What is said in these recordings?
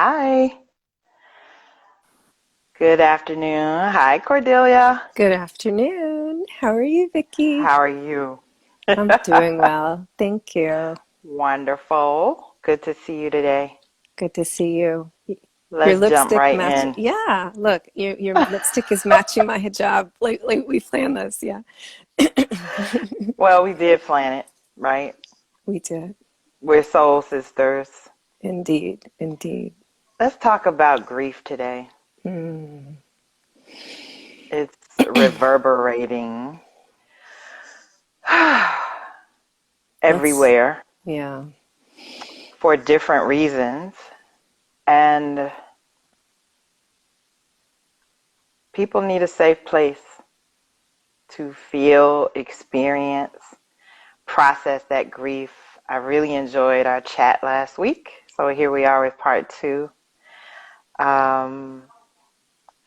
Hi. Good afternoon. Hi, Cordelia. Good afternoon. How are you, Vikki? How are you? I'm doing well. Thank you. Wonderful. Good to see you today. Good to see you. Your Let's jump lipstick right match. in. Yeah, look, your lipstick is matching my hijab. Like we planned this. Yeah. Well, we did plan it, right? We did. We're soul sisters. Indeed. Indeed. Let's talk about grief today. Mm. It's reverberating Let's, everywhere yeah. for different reasons. And people need a safe place to feel, experience, process that grief. I really enjoyed our chat last week. So here we are with part two. Um,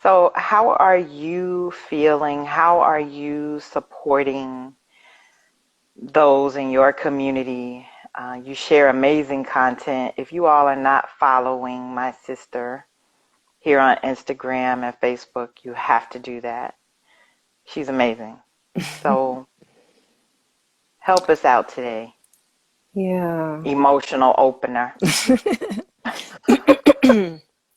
so, how are you feeling? How are you supporting those in your community? You share amazing content. If you all are not following my sister here on Instagram and Facebook, you have to do that. She's amazing. So, help us out today. Yeah. Emotional opener.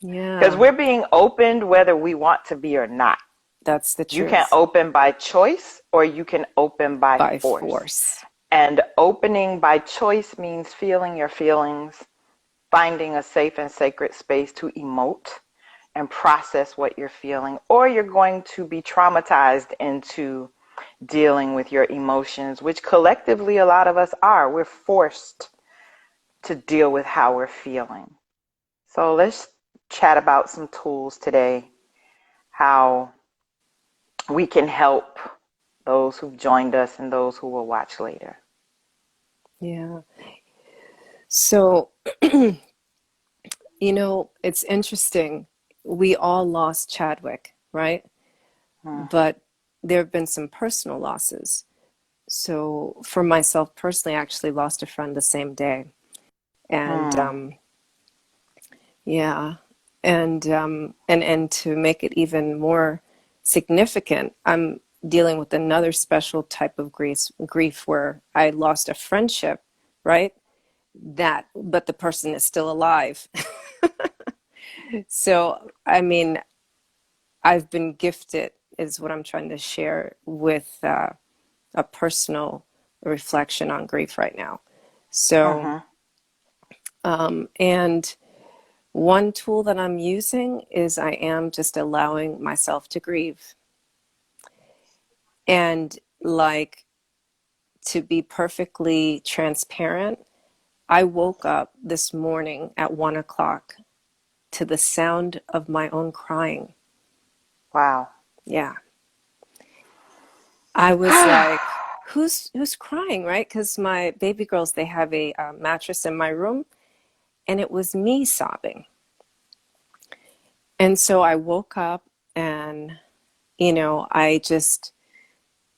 Because Yeah. we're being opened whether we want to be or not. That's the You can truth. open by choice or you can open by By force. force. And opening by choice means feeling your feelings, finding a safe and sacred space to emote and process what you're feeling, or you're going to be traumatized into dealing with your emotions, which collectively a lot of us are. We're forced to deal with how we're feeling. So let's chat about some tools today, how we can help those who've joined us and those who will watch later. Yeah. So, it's interesting. We all lost Chadwick, right? Hmm. But there have been some personal losses. So for myself personally, I actually lost a friend the same day. And Hmm. yeah, and to make it even more significant, I'm dealing with another special type of grief where I lost a friendship, right? But the person is still alive. So, I mean, I've been gifted, is what I'm trying to share with a personal reflection on grief right now. So, Hmm. and one tool that I'm using is I am just allowing myself to grieve. And like, to be perfectly transparent, I woke up this morning at 1 o'clock to the sound of my own crying. Wow. Yeah. I was like, who's crying, right? Because my baby girls, they have a mattress in my room, and it was me sobbing. And so I woke up and, I just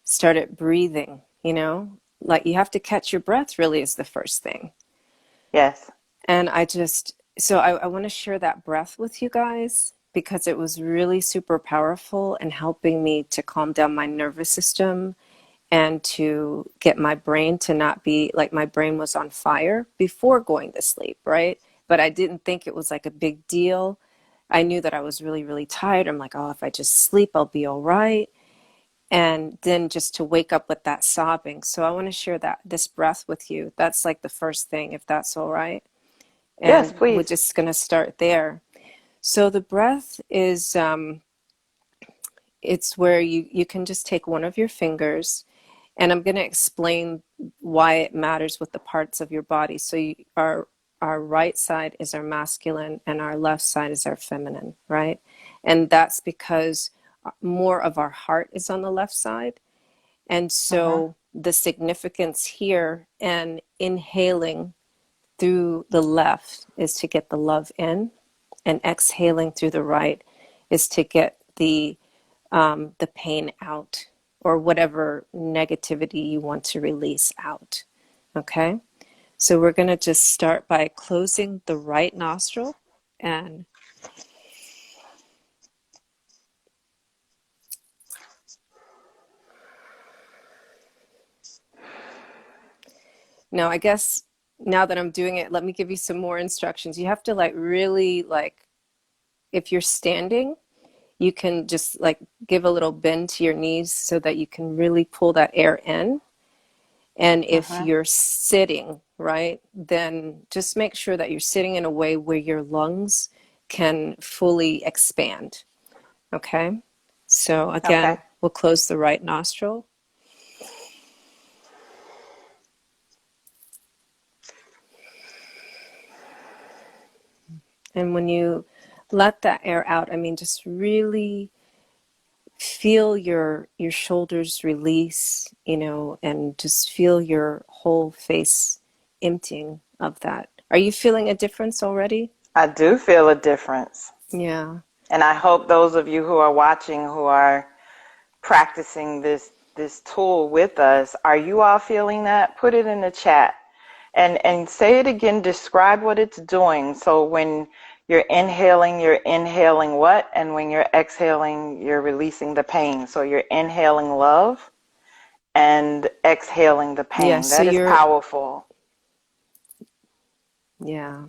started breathing, like you have to catch your breath, really, is the first thing. Yes. And I want to share that breath with you guys because it was really super powerful in helping me to calm down my nervous system and to get my brain to not be like my brain was on fire before going to sleep, right? But I didn't think it was like a big deal. I knew that I was really, really tired. I'm like, oh, if I just sleep, I'll be all right. And then just to wake up with that sobbing. So I want to share this breath with you. That's like the first thing, if that's all right. Yes, And we're please. just going to start there. So the breath is, it's where you can just take one of your fingers, and I'm going to explain why it matters with the parts of your body. So our right side is our masculine and our left side is our feminine, right? And that's because more of our heart is on the left side. And Hmm. so the significance here and inhaling through the left is to get the love in, and exhaling through the right is to get the pain out, or whatever negativity you want to release out. Okay? So we're going to just start by closing the right nostril. And now I guess now that I'm doing it, let me give you some more instructions. You have to like really like, if you're standing, you can just like give a little bend to your knees so that you can really pull that air in. And if Mm-hmm. you're sitting, right, then just make sure that you're sitting in a way where your lungs can fully expand. Okay? So Okay. again, we'll close the right nostril. And when you let that air out, I mean, just really feel your shoulders release, and just feel your whole face emptying of that. Are you feeling a difference already? I do feel a difference. Yeah. And I hope those of you who are watching, who are practicing this tool with us, are you all feeling that? Put it in the chat. And say it again, describe what it's doing. So when you're inhaling what? And when you're exhaling, you're releasing the pain. So you're inhaling love and exhaling the Yeah, pain. so That is you're powerful. yeah.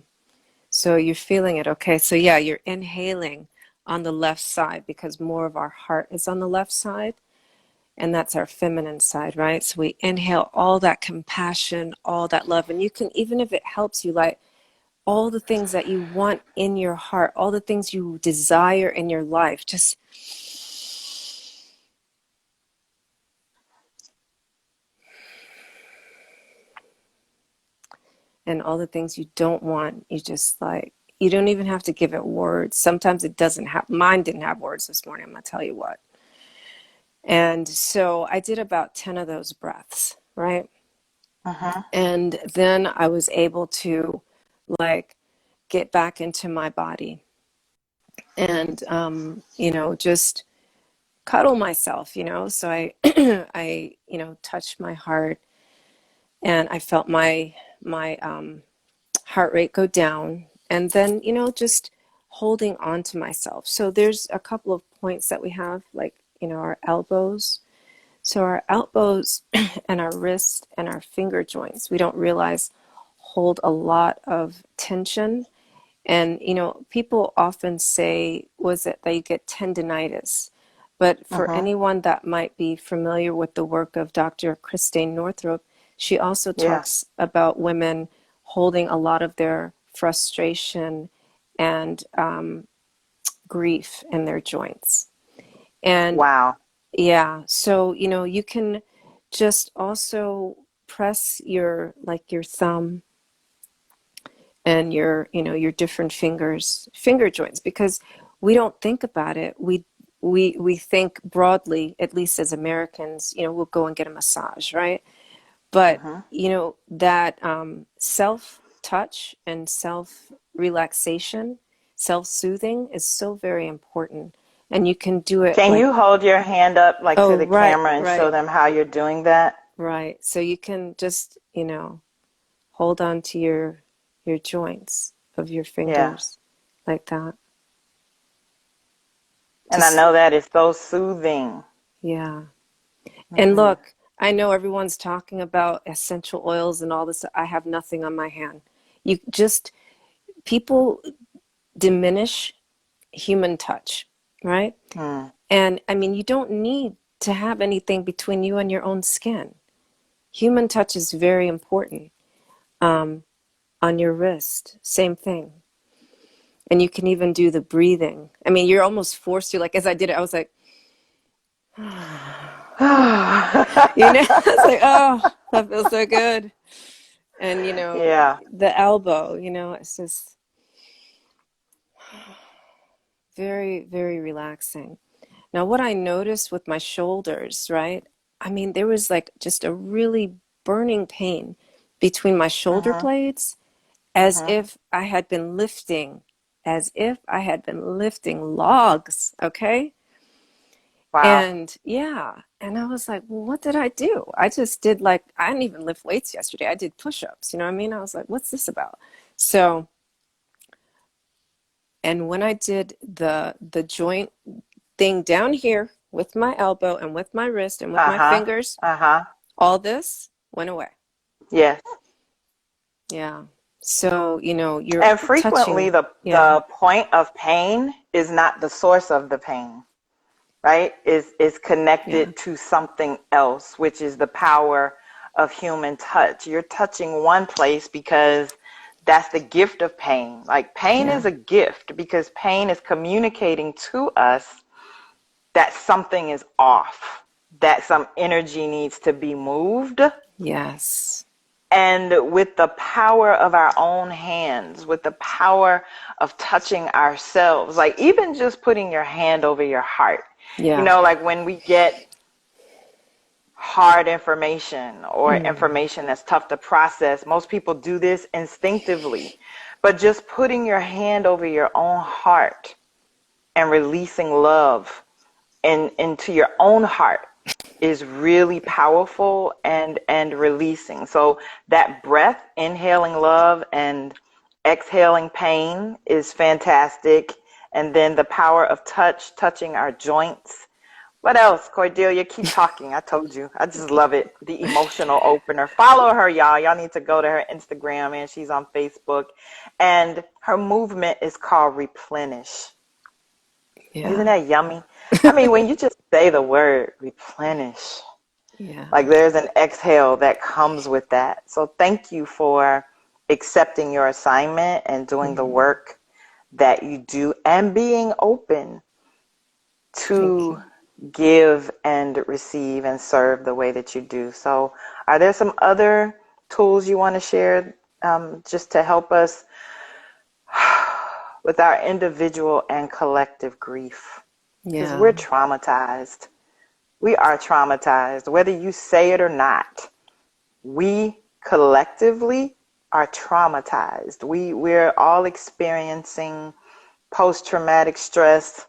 So you're feeling it. Okay. So yeah, you're inhaling on the left side because more of our heart is on the left side, and that's our feminine side, right? So we inhale all that compassion, all that love, and you can, even if it helps you, like all the things that you want in your heart, all the things you desire in your life, just and all the things you don't want, you just like, you don't even have to give it words. Sometimes it doesn't have, mine didn't have words this morning, I'm gonna tell you what. And so I did about 10 of those breaths, right? Mm-hmm. And then I was able to like get back into my body and just cuddle myself, so I I touched my heart, and I felt my heart rate go down, and then just holding on to myself. So there's a couple of points that we have, like our elbows. So our elbows and our wrist and our finger joints, we don't realize, hold a lot of tension. And people often say, was it that you get tendinitis? But for Mm-hmm. anyone that might be familiar with the work of Dr. Christine Northrup, she also Yeah. talks about women holding a lot of their frustration and grief in their joints. And Wow. yeah, so you can just also press your thumb and your different finger joints, because we don't think about it. We think broadly, at least as Americans, we'll go and get a massage, right? But Mm-hmm. that self touch and self relaxation, self soothing is so very important, and you can do it Can like, you hold your hand up like to oh, the right, camera and show right, them how you're doing that? right. So you can just hold on to your joints of your Yeah. fingers like that. And I Just know that is so soothing. yeah. And Mm-hmm. look, I know everyone's talking about essential oils and all this. I have nothing on my hand. You just People diminish human touch, right? Mm. And I mean, you don't need to have anything between you and your own skin. Human touch is very important. Um, on your wrist, same thing. And you can even do the breathing. I mean, you're almost forced to, like, as I did it, I was like, it's like, oh, that feels so good. And, Yeah. the elbow, it's just very, very relaxing. Now, what I noticed with my shoulders, right? I mean, there was like just a really burning pain between my shoulder Mm-hmm. blades, as Mm-hmm. if I had been lifting, as if I had been lifting logs, okay? Wow. And yeah, and I was like, well, what did I do? I just did, like, I didn't even lift weights yesterday. I did push-ups, you know what I mean? I was like, what's this about? So And when I did the joint thing down here with my elbow and with my wrist and with my Uh-huh. fingers, Uh-huh. all this went away. Yes. Yeah. So, you're And frequently touching. the Yeah. the point of pain is not the source of the pain, right? Is Yeah. connected to something else, which is the power of human touch. You're touching one place because that's the gift of pain. Like pain Yeah. is a gift because pain is communicating to us that something is off, that some energy needs to be moved. Yes. And with the power of our own hands, with the power of touching ourselves, like even just putting your hand over your heart, Yeah. like when we get hard information or Mm. information that's tough to process, most people do this instinctively. But just putting your hand over your own heart and releasing love into your own heart is really powerful and releasing. So that breath, inhaling love and exhaling pain is fantastic. And then the power of touch, touching our joints. What else, Cordelia? Keep talking. I told you. I just love it. The emotional opener. Follow her, y'all. Y'all need to go to her Instagram, and she's on Facebook. And her movement is called Replenish. Isn't Yeah. that yummy? I mean, when you just say the word replenish, Yeah. like there's an exhale that comes with that. So thank you for accepting your assignment and doing the Mm. work that you do and being open Thank to you. give and receive and serve the way that you do. So are there some other tools you want to share just to help us with our individual and collective grief? Because Yeah. we're traumatized. We are traumatized, whether you say it or not. We collectively are traumatized. We're all experiencing post-traumatic stress,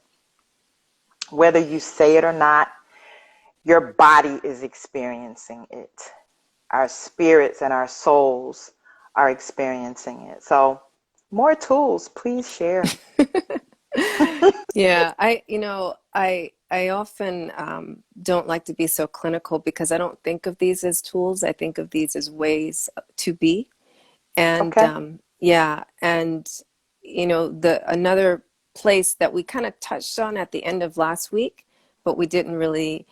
whether you say it or not. Your body is experiencing it. Our spirits and our souls are experiencing it. So, more tools, please share. Yeah, I often don't like to be so clinical because I don't think of these as tools. I think of these as ways to be. And Okay. yeah, and the another place that we kind of touched on at the end of last week, but we didn't really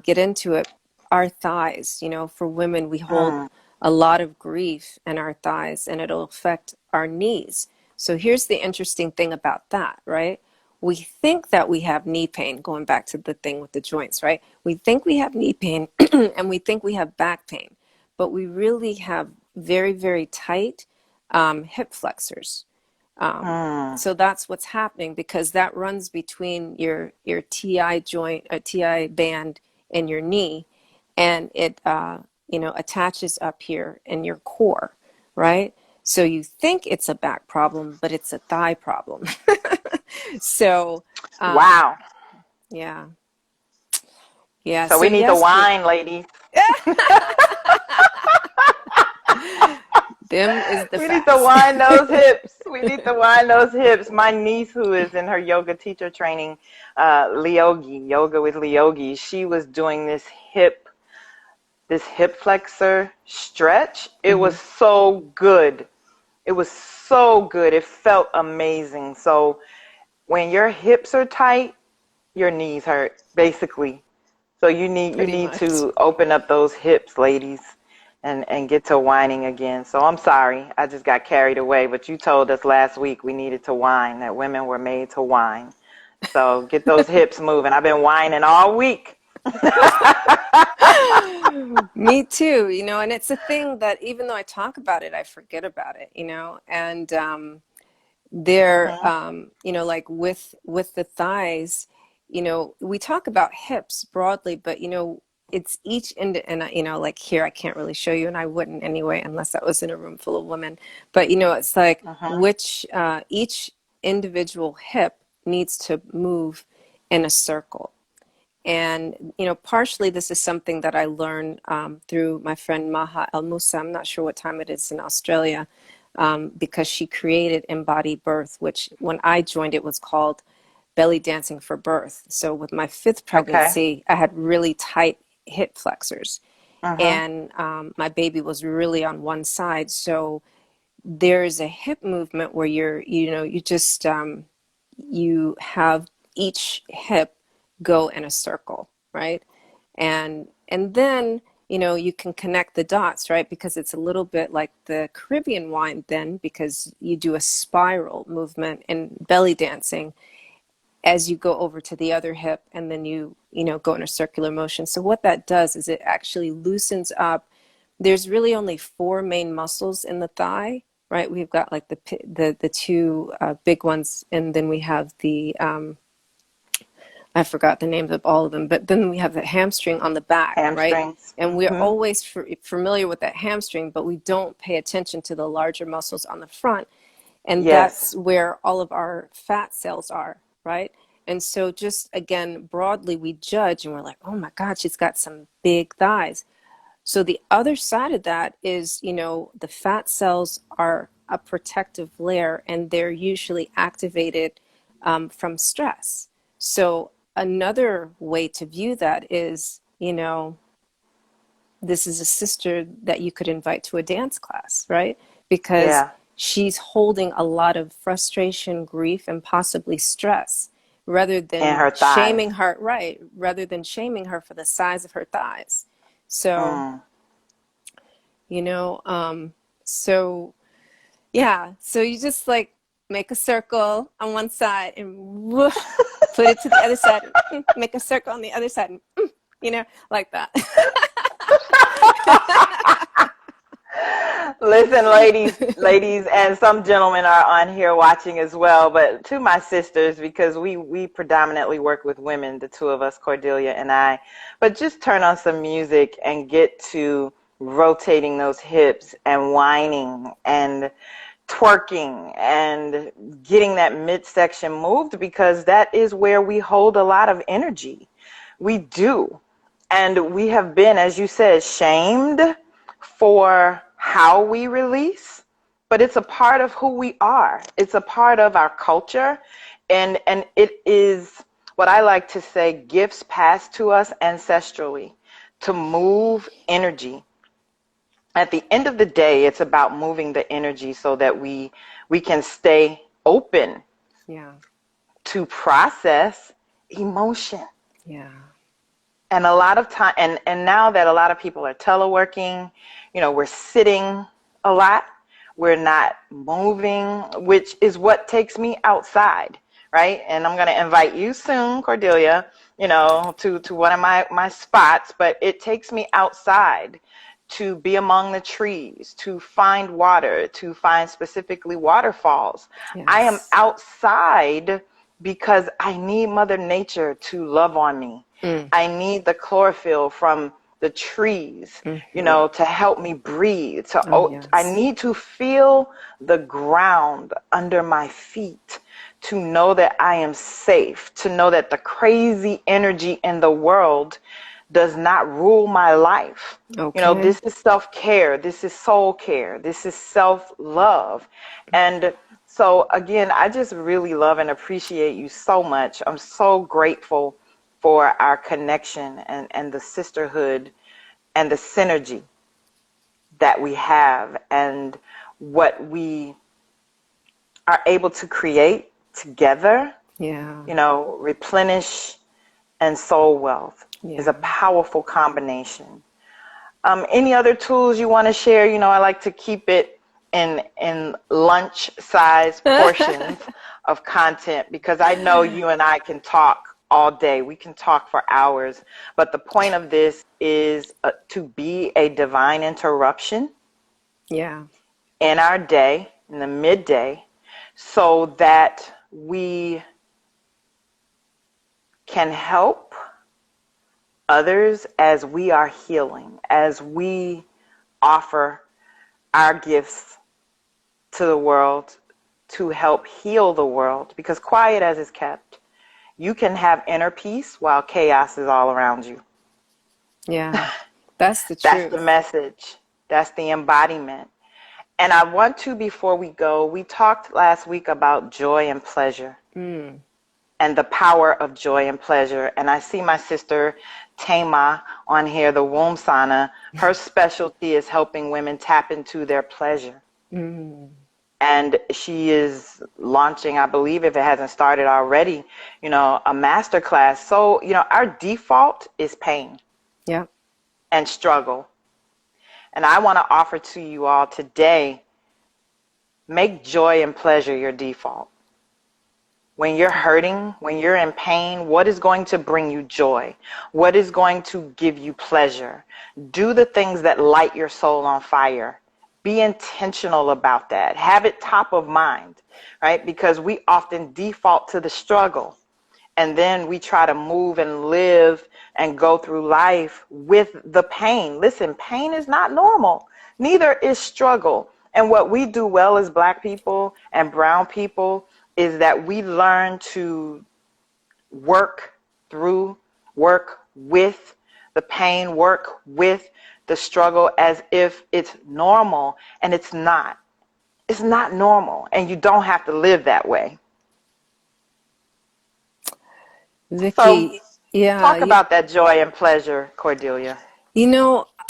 get into it, our thighs. For women, we hold Mm, a lot of grief in our thighs, and it'll affect our knees. So here's the interesting thing about that, right? We think that we have knee pain, going back to the thing with the joints, right? We think we have knee pain and we think we have back pain, but we really have very, very tight hip flexors. mm. So that's what's happening because that runs between your TI joint, a TI band, and your knee, and it attaches up here in your core, right? So you think it's a back problem, but it's a thigh problem. So um, Wow. yeah, yeah. So So we need the yesterday, wine, ladies. them is the We need to facts. wind those hips. We need to wind those hips. My niece, who is in her yoga teacher training, Leogi, yoga with Leogi, she was doing this hip flexor stretch. It was Hmm. so good. It was so good. It felt amazing. So when your hips are tight, your knees hurt, basically. So you need you Pretty need much. to open up those hips, ladies, and get to whining again. So I'm sorry, I just got carried away, but you told us last week we needed to whine, that women were made to whine. So get those hips moving. I've been whining all week. Me too, and it's a thing that even though I talk about it, I forget about it, and there, Mhm. like with the thighs, we talk about hips broadly, but it's each and like here I can't really show you, and I wouldn't anyway unless I was in a room full of women. But it's like Mhm. which each individual hip needs to move in a circle. And, partially this is something that I learned through my friend Maha El Musa. I'm not sure what time it is in Australia. because she created embodied birth, which when I joined, it was called belly dancing for birth. So with my fifth Okay. pregnancy, I had really tight hip flexors, Mm-hmm. and my baby was really on one side. So there's a hip movement where you just you have each hip go in a circle, right? And then you can connect the dots, right? Because it's a little bit like the Caribbean wine then, because you do a spiral movement in belly dancing as you go over to the other hip, and then you go in a circular motion. So what that does is it actually loosens up. There's really only four main muscles in the thigh, right? We've got like the two big ones, and then we have the I forgot the names of all of them, but then we have the hamstring on the back, right? Hamstrings. And we're Mm-hmm. always familiar with that hamstring, but we don't pay attention to the larger muscles on the front. And Yes. that's where all of our fat cells are, right? And so just again, broadly, we judge and we're like, oh my God, she's got some big thighs. So the other side of that is, the fat cells are a protective layer, and they're usually activated from stress. So another way to view that is, this is a sister that you could invite to a dance class, right? Because Yeah. she's holding a lot of frustration, grief, and possibly stress rather In than her thighs. shaming her, right? Rather than shaming her for the size of her thighs. So, Mm. you know, um, so yeah, so you just like make a circle on one side and woof, put it to the other side, make a circle on the other side, and like that. Listen, ladies, and some gentlemen are on here watching as well. But to my sisters, because we predominantly work with women, the two of us, Cordelia and I. But just turn on some music and get to rotating those hips and whining and twerking and getting that midsection moved, because that is where we hold a lot of energy. We do. And we have been, as you said, shamed for how we release, but it's a part of who we are. It's a part of our culture. And it is what I like to say, gifts passed to us ancestrally to move energy. At the end of the day, it's about moving the energy so that we can stay open Yeah, to process emotion. yeah, And a lot of time, and now that a lot of people are teleworking, we're sitting a lot. We're not moving, which is what takes me outside, right? And I'm going to invite you soon, Cordelia, to one of my spots, but it takes me outside to be among the trees, to find water, to find specifically waterfalls. I am yes. outside because I need Mother Nature to love on me. Mm, I need the chlorophyll from the trees, hmm. to help me breathe. Oh, I yes. need to feel the ground under my feet to know that I am safe, to know that the crazy energy in the world does not rule my life. Okay. This is self-care. This is soul care. This is self-love. And so again, I just really love and appreciate you so much. I'm so grateful for our connection and the sisterhood and the synergy that we have and what we are able to create together. Yeah, Replenish and soul wealth is yeah. a powerful combination. Any other tools you want to share? I like to keep it in lunch size portions of content, because I know you and I can talk all day. We can talk for hours. But the point of this is to be a divine interruption Yeah, in our day, in the midday, so that we can help others as we are healing, as we offer our gifts to the world to help heal the world. Because quiet as it's kept, you can have inner peace while chaos is all around you. yeah. That's the That's the truth. message. That's the embodiment. And I want to, before we go, we talked last week about joy and pleasure Mm. and the power of joy and pleasure. And I see my sister Tama on here, the womb sauna. Her specialty is helping women tap into their pleasure. Mm. And she is launching, I believe, if it hasn't started already, a master class. So, our default is pain Yeah. and struggle. And I want to offer to you all today, make joy and pleasure your default. When you're hurting, when you're in pain, what is going to bring you joy? What is going to give you pleasure? Do the things that light your soul on fire. Be intentional about that. Have it top of mind, right? Because we often default to the struggle. And then we try to move and live and go through life with the pain. Listen, pain is not normal. Neither is struggle. And what we do well as Black people and brown people is that we learn to work through, work with the pain, work with the struggle as if it's normal, and it's not. It's not normal, and you don't have to live that way. So Vikki, yeah, talk about that joy and pleasure, Cordelia.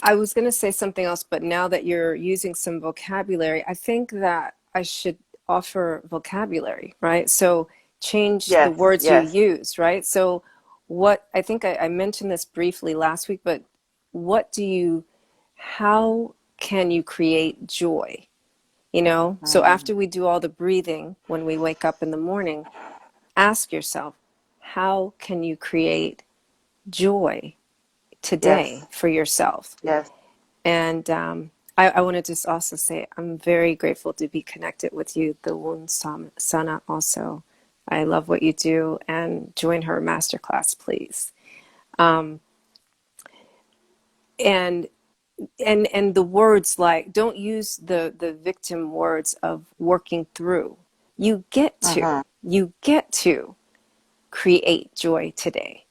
I was going to say something else, but now that you're using some vocabulary, I think that I should offer vocabulary, right? So change the Yes, words you yes. use, right? So what I think I mentioned this briefly last week, but what do you, how can you create joy? So Mm, after we do all the breathing when we wake up in the morning, ask yourself, how can you create joy today yes, for yourself? yes. And I want to just also say I'm very grateful to be connected with you, the Wound Sana also. I love what you do, and join her masterclass, please. Um, and and the words, like, don't use the victim words of working through. Mm-hmm. You get to create joy today.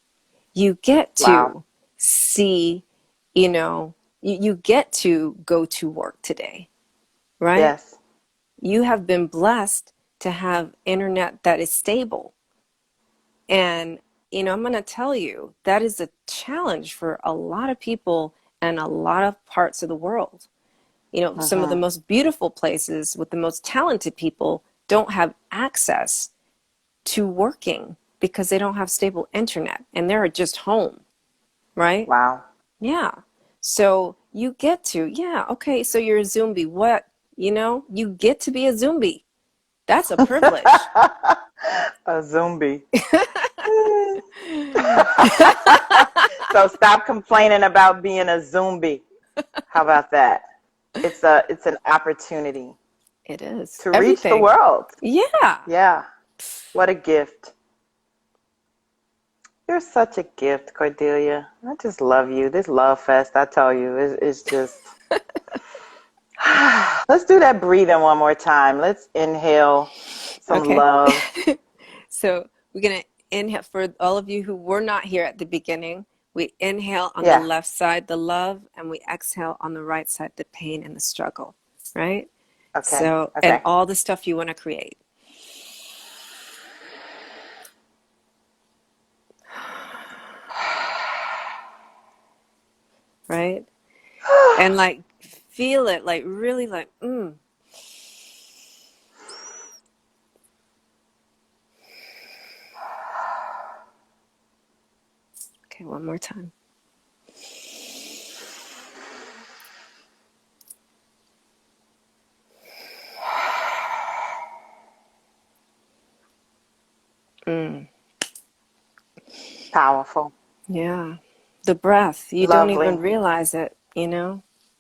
You get Wow. to see, you get to go to work today, right? Yes. You have been blessed to have internet that is stable. And, I'm going to tell you, that is a challenge for a lot of people and a lot of parts of the world. Some of the Mm-hmm. most beautiful places with the most talented people don't have access to working because they don't have stable internet and they're just home, right? Wow. Yeah. So you get to, yeah, okay, so you're a zombie. What? You get to be a zombie. That's a privilege. A zombie. So stop complaining about being a zombie. How about that? It's an opportunity It is. to reach the Everything. world. Yeah. Yeah. What a gift. You're such a gift, Cordelia. I just love you. This love fest, I tell you, is just. Let's do that breathing one more time. Let's inhale some Okay. love. So we're going to inhale for all of you who were not here at the beginning. We inhale on the Yeah. left side, the love, and we exhale on the right side, the pain and the struggle, right? Okay. So, and Okay. all the stuff you want to create, right? And like feel it, like really like, Okay, one more time. Mm. Powerful. Yeah. The breath, you don't even Lovely. realize it.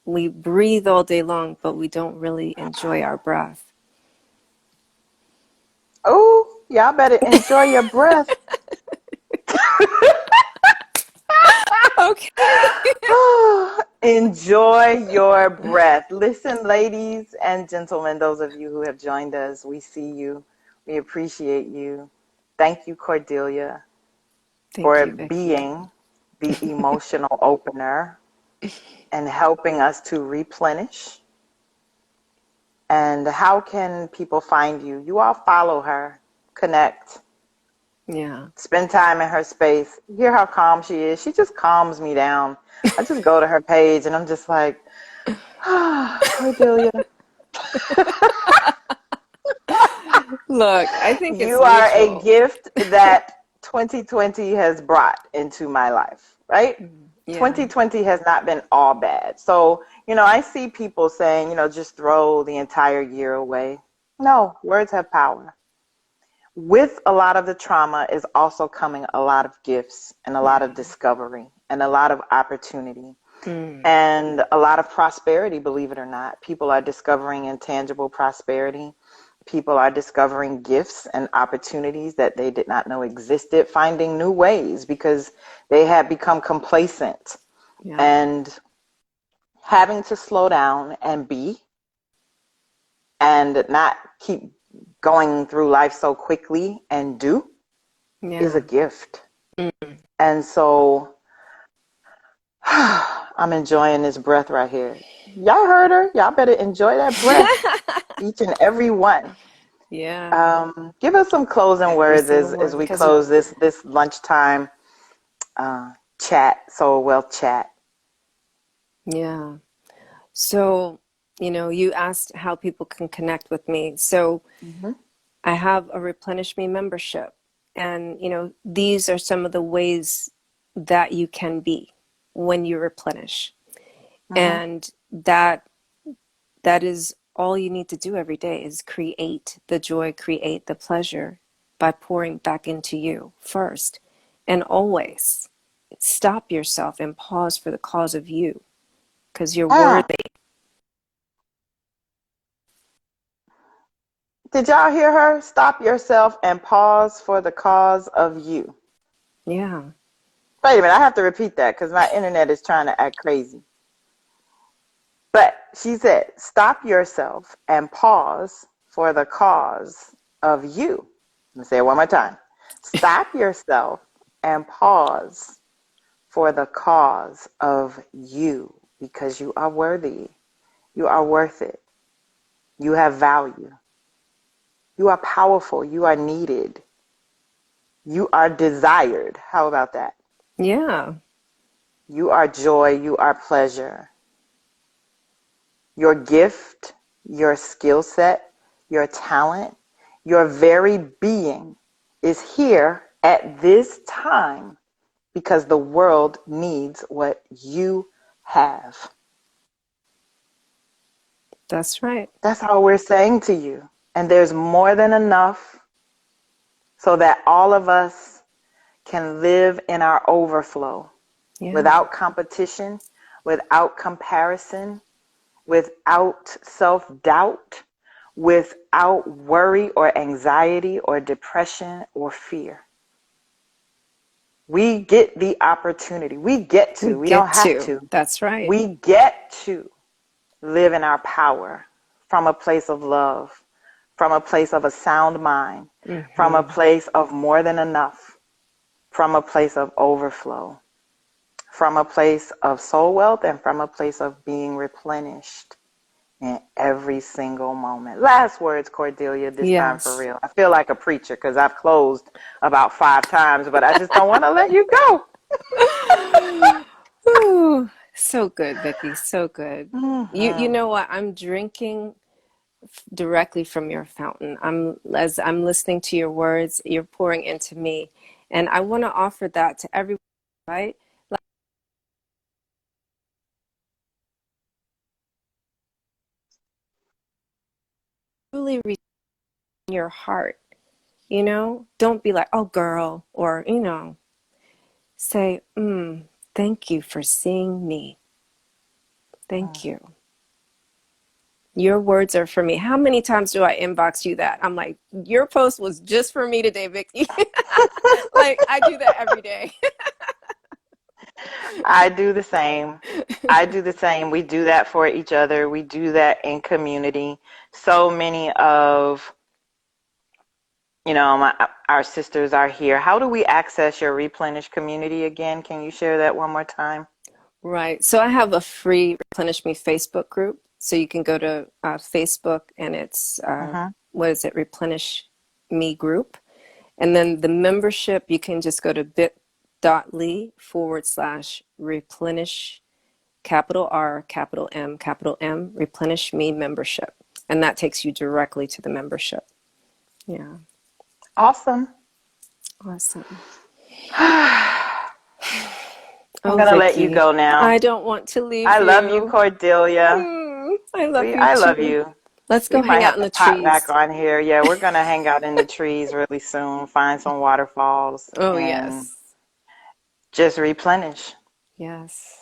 We breathe all day long, but we don't really enjoy our breath. Oh, y'all better enjoy your breath. Okay. Enjoy your breath. Listen, ladies and gentlemen, those of you who have joined us, we see you. We appreciate you. Thank you, Cordelia, Thank for you, Vikki. being the emotional opener and helping us to replenish And how can people find you? You all follow her, connect, Yeah. spend time in her space. Hear how calm she is. She just calms me down. I just go to her page and I'm just like, ah, Cordelia, Look, I think it's you are a mutual. gift that 2020 has brought into my life, right? Yeah. 2020 has not been all bad. So, I see people saying, just throw the entire year away. No, words have power. With a lot of the trauma is also coming a lot of gifts and a lot of Mm. discovery and a lot of opportunity Mm. and a lot of prosperity, believe it or not. People are discovering intangible prosperity. People are discovering gifts and opportunities that they did not know existed, finding new ways because they had become complacent Yeah. and having to slow down and be and not keep going through life so quickly and do is a Yeah. gift. Mm. And so I'm enjoying this breath right here. Y'all heard her. Y'all better enjoy that breath, each and every one. Yeah. Give us some closing Every words single as one. we Because, close this lunchtime chat, Soul Wealth chat. yeah. So, you asked how people can connect with me. So Mm-hmm. I have a Replenish Me membership. And, these are some of the ways that you can be when you replenish. Mm-hmm. And that is all you need to do every day is create the joy, create the pleasure by pouring back into you first. And always stop yourself and pause for the cause of you because you're Mm. worthy. Did y'all hear her? Stop yourself and pause for the cause of you. Yeah. Wait a minute, I have to repeat that because my internet is trying to act crazy. But she said, stop yourself and pause for the cause of you. Let me say it one more time. Stop yourself and pause for the cause of you because you are worthy. You are worth it. You have value. You are powerful. You are needed. You are desired. How about that? Yeah. You are joy. You are pleasure. Your gift, your skill set, your talent, your very being is here at this time because the world needs what you have. That's right. That's all we're saying to you. And there's more than enough so that all of us can live in our overflow Yeah. without competition, without comparison, without self-doubt, without worry or anxiety or depression or fear. We get the opportunity. We get We to. We don't get have to. to. That's right. We get to live in our power from a place of love, from a place of a sound mind, from a Mm-hmm. place of more than enough, from a place of overflow, from a place of soul wealth, and from a place of being replenished in every single moment. Last words, Cordelia, this time for Yes. real. I feel like a preacher because I've closed about 5 times, but I just don't want to let you go. Ooh, so good, Vikki. So good. You Mm-hmm. know what? I'm drinking directly from your fountain. As I'm listening to your words, you're pouring into me, and I want to offer that to everyone, right? Like truly reach in your heart. Don't be like, "Oh, girl," or say, "Thank you for seeing me. Thank you. Your words are for me." How many times do I inbox you that? I'm like, your post was just for me today, Vikki. Like I do that every day. I do the same. I do the same. We do that for each other. We do that in community. So many of, our sisters are here. How do we access your Replenish community again? Can you share that one more time? Right. So I have a free Replenish Me Facebook group. So you can go to Facebook, and it's, Mm-hmm. what is it, Replenish Me group. And then the membership, you can just go to bit.ly/replenish, capital R, capital M, Replenish Me membership. And that takes you directly to the membership. Yeah. Awesome. Awesome. I'm Oh, gonna let you Vikki, go now. I don't want to leave I love you, you. Cordelia. I love you I love too. you. Let's We go might hang out have in to the pop back trees. on here. Yeah, we're gonna hang out in the trees really soon, find some waterfalls, Oh, and yes. just replenish. Yes.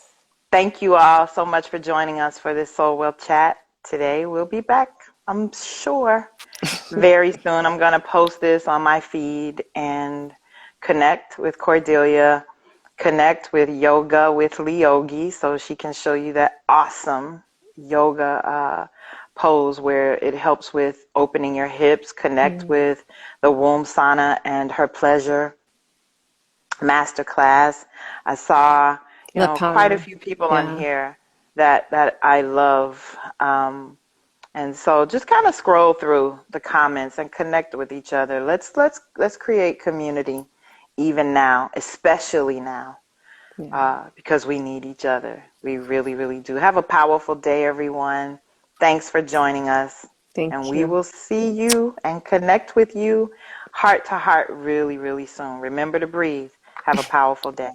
Thank you all so much for joining us for this Soul Wealth chat today. We'll be back, I'm sure, very soon. I'm gonna post this on my feed and connect with Cordelia, connect with Yoga with Leogi so she can show you that awesome yoga pose where it helps with opening your hips, connect Mm. with the womb sauna and her pleasure masterclass. I saw, The quite a power. few people on Yeah. here that I love. And so just kind of scroll through the comments and connect with each other. Let's create community even now, especially now, Yeah. because we need each other. We really, really do. Have a powerful day, everyone. Thanks for joining us. And Thank we you. will see you and connect with you heart to heart really, really soon. Remember to breathe. Have a powerful day.